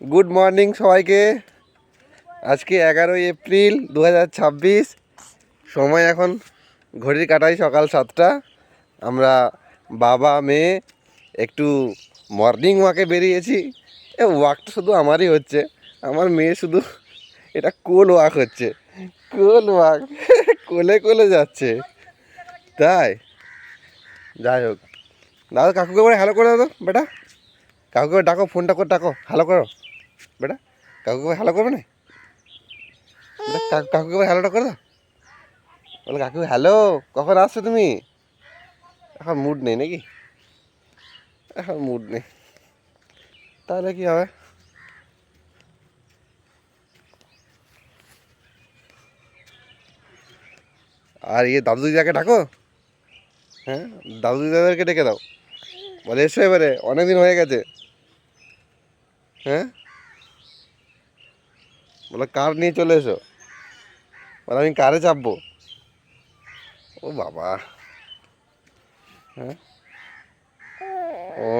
Good morning সবাইকে। আজকে 11ই April 2026। সময় এখন ঘড়ির কাঁটায় সকাল 7টা। আমরা বাবা মেয়ে একটু মর্নিং ওয়াকে বেরিয়েছি। ওয়াকটা শুধু আমারই হচ্ছে, আমার মেয়ে শুধু এটা কোল ওয়াক হচ্ছে, কোল ওয়াক। কোলে কোলে যাচ্ছে। তাই যাই হোক, দাদা কাকুকে বলে হ্যালো করে দাও তো বেটা। কাকুকে ডাকো, ফোনটা করে ডাকো, হ্যালো করো বেটা। কাকুকে হ্যালো করবে না? কাকুকে হ্যালোটা করে দাও। বলো কাকু হ্যালো, কখন আসছো তুমি? এখন মুড নেই নাকি? এখন মুড নেই, তাহলে কি হবে? আর দাদু দিদাকে ডাকো। হ্যাঁ, দাদু দিদাদেরকে ডেকে দাও, বলে এসো এবারে, অনেকদিন হয়ে গেছে। হ্যাঁ, বলে কার নিয়ে চলে এসো, বলে আমি কারে চাপবো। ও বাবা, হ্যাঁ, ও